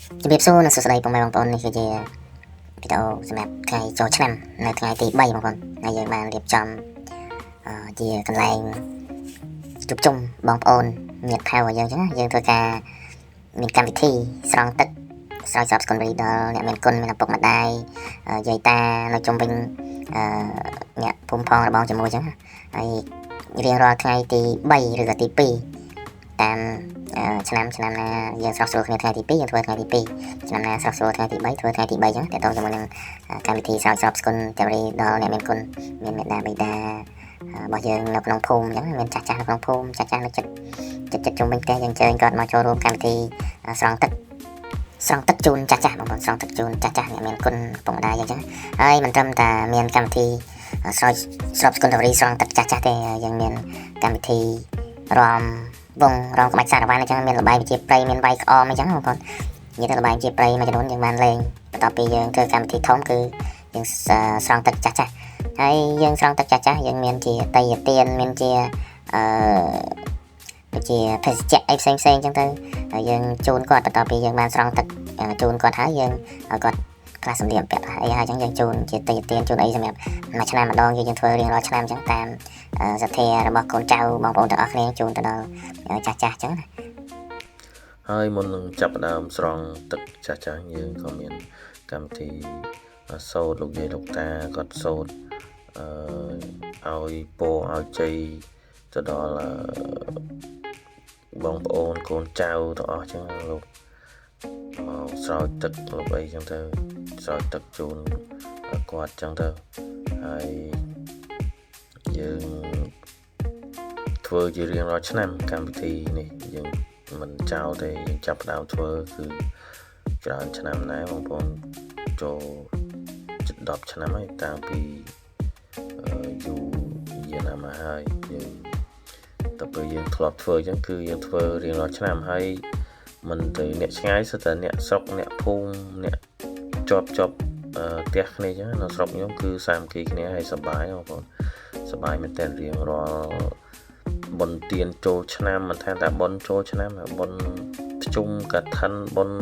ជំរាបសួរនិងសួស្តីពុកម៉ែបងប្អូននេះគឺជាវីដេអូសម្រាប់ថ្ងៃចូលឆ្នាំនៅថ្ងៃទី3បងប្អូនហើយយើងបានរៀបចំជាកន្លែងជួបជុំបងប្អូនញាតិថៅរបស់យើងអញ្ចឹងយើងធ្វើការមានកម្មវិធីស្រង់ទឹកស្រោចសពស្គនរីដល់អ្នកមានគុណមានឪពុកម្ដាយយាយតានៅជុំវិញអ្នកភូមិផងរបងជាមួយអញ្ចឹងហើយរៀងរាល់ថ្ងៃទី3ឬក៏ទី2តាមឆ្នាំណាយើងស្រស់ស្រួលគ្នាថ្ងៃទី2យើងធ្វើថ្ងៃទី2ឆ្នាំណាស្រស់ស្រួលថ្ងៃទី3ធ្វើថ្ងៃទី3អញ្ចឹងតើតើជាមួយនឹងកម្មវិធីស្រោចស្រពស្គនចារីដល់អ្នកមានគុណមានមេដាបេដារបស់យើងនៅក្នុងភូមិអញ្ចឹងមានចាស់នៅក្នុងភូមិចាស់នៅចិត្តជុំវិញផ្ទះយើងអញ្ជើញគាត់មកចូលរួមកម្មវិធីស្រង់ទឹកជូនចាស់បងប្អូនស្រង់ទឹកជូនចាស់អ្នកមានគុណពុកម្ដាយអញ្ចឹងហើយមិនត្រឹមតែមានកម្មវិធីស្រោចស្រពស្គនចារីស្រង់ទឹកចាស់ទេយើងមានកម្មវិធីរំវងរងក្បាច់សារ៉ាវ៉ាន់អញ្ចឹងមានលបាយវិជាប្រៃមានវាយក្អមអញ្ចឹងបងប្អូននិយាយទៅលបាយវិជាប្រៃមួយចំនួនយើងបានលេងបន្ទាប់ពីយើងធ្វើកម្មវិធីធំគឺយើងស្រង់ទឹកចាស់ហើយយើងស្រង់ទឹកចាស់យើងមានជាតៃទានមានជាដូចជាភេសជ្ជៈអីផ្សេងអញ្ចឹងទៅហើយយើងជូនគាត់បន្ទាប់ពីយើងបានស្រង់ទឹកជូនគាត់ហើយយើងឲ្យគាត់ខ្លះសម្លៀកពាក់អីហើយអញ្ចឹងយើងជូនជាតៃទានជូនអីសម្រាប់មួយឆ្នាំម្ដងយើងធ្វើរៀងរាល់ឆ្នាំអញ្ចឹងតាមសទ្ធារបស់កូនចៅបងប្អូនទាំងអស់គ្នាជូនទៅដល់ចាស់អញ្ចឹងណាហើយមុននឹងចាប់ផ្ដើមស្រង់ទឹកចាស់យើងក៏មានកម្មវិធីសូត្រលោកយាយលោកតាគាត់សូត្រឲ្យពរឲ្យជ័យទៅដល់បងប្អូនកូនចៅទាំងអស់ចឹងលោកមកស្រោចទឹកលោកអីចឹងទៅស្រោចទឹកជូនគាត់ចឹងទៅហើយយើងធ្វើជារៀងរាល់ឆ្នាំកម្មវិធីនេះយើងមិនចោលទេយើងចាប់ផ្ដើមធ្វើគឺច្រើនឆ្នាំដែរបងប្អូនចូលជិត10ឆ្នាំហើយតាំងពីយូរយារណាស់មកហើយយើងតើពេលយើងធ្លាប់ធ្វើអញ្ចឹងគឺយើងធ្វើរៀងរាល់ឆ្នាំហើយមិនទៅអ្នកឆ្ងាយសុទ្ធតែអ្នកស្រុកអ្នកភូមិអ្នកជាប់ផ្ទះគ្នាអញ្ចឹងនៅស្រុកខ្ញុំគឺសាមគ្គីគ្នាហើយសប្បាយបងប្អូនសប្បាយមែនតើរៀងរាល់បុណ្យទានចូលឆ្នាំមិនថាតែបុណ្យចូលឆ្នាំបុណ្យភ្ជុំកឋិនបុណ្យ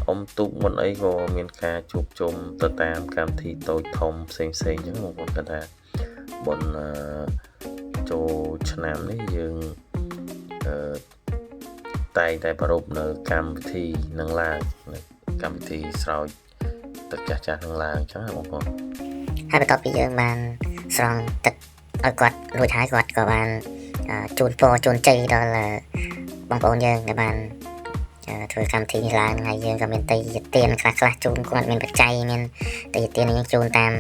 អុំទូកបុណ្យអីក៏មានការជួបជុំទៅតាមកម្មវិធីតូចធំផ្សេងអញ្ចឹងបងប្អូនគាត់ថាបុណ្យចូលឆ្នាំនេះយើងតែងតែប្រារព្ធនៅកម្មវិធីនឹងឡើងកម្មវិធីស្រោចទឹកចាស់នឹងឡើងអញ្ចឹងបងប្អូនហើយបន្ទាប់ពីយើងបានស្រង់ទឹកឲ្យគាត់រួចហើយគាត់ក៏បានជូនពរជូនជ័យដល់បងប្អូនយើងដែលបានធ្វើកម្មវិធីនេះឡើងហើយយើងក៏មានតៃទានខ្លះជូនគាត់មានបច្ច័យមានតៃទានយើងជូនតាម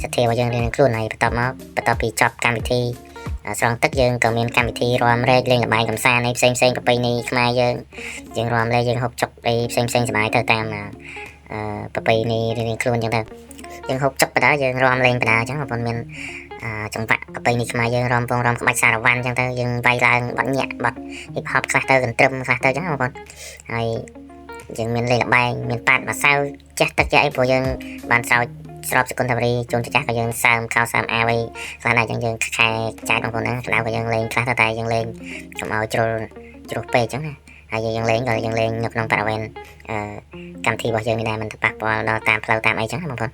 សទ្ធារបស់យើងរៀងខ្លួនហើយបន្ទាប់ពីចប់កម្មវិធីស្រង់ទឹកយើងក៏មានកម្មវិធីរាំរែកលេងល្បែងកម្សាន្តអីផ្សេងប្រពៃណីខ្មែរយើងរាំលេងយើងហូបចុកអីផ្សេងសប្បាយទៅតាមប្រពៃណីរៀងខ្លួនអញ្ចឹងទៅយើងហូបចុកបដាយើងរាំលេងបដាអញ្ចឹងបងប្អូនមានចង្វាក់ប្រពៃណីខ្មែរយើងរាំក្បាច់សារ៉ាវ៉ាន់អញ្ចឹងទៅយើងវាយឡើងបាត់ញាក់បាត់ហ៊ីបហបខ្លះទៅកន្ទ្រឹមខ្លះទៅអញ្ចឹងបងប្អូនហើយយើងមានលេងល្បែងមានប៉ាត់ម្សៅចេះទឹកចេះអីព្រោះយើងបានស្រោចស្រពសកុនធារីជូនចាស់ក៏យើងសើមខោសើមអាវអីខ្លះដែរអញ្ចឹងយើងខែចាយបងប្អូនណាខ្លះក៏យើងលេងខ្លះតែយើងលេងកុំឲ្យជ្រុះពេកអញ្ចឹងណាហើយយើងលេងនៅក្នុងបរិវេណកម្មវិធីរបស់យើងនេះដែរមិនទៅប៉ះពាល់ដល់តាមផ្លូវតាមអីអញ្ចឹងបងប្អូន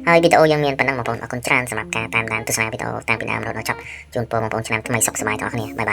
ហើយវីដេអូយើងមានប៉ុណ្ណឹងបងប្អូនអរគុណច្រើនសម្រាប់ការតាមដានទស្សនាវីដេអូតាំងពីដើមរហូតដល់ចប់ជូនពរបងប្អូនឆ្នាំថ្មីសុខសប្បាយទាំងអស់គ្នាបាយ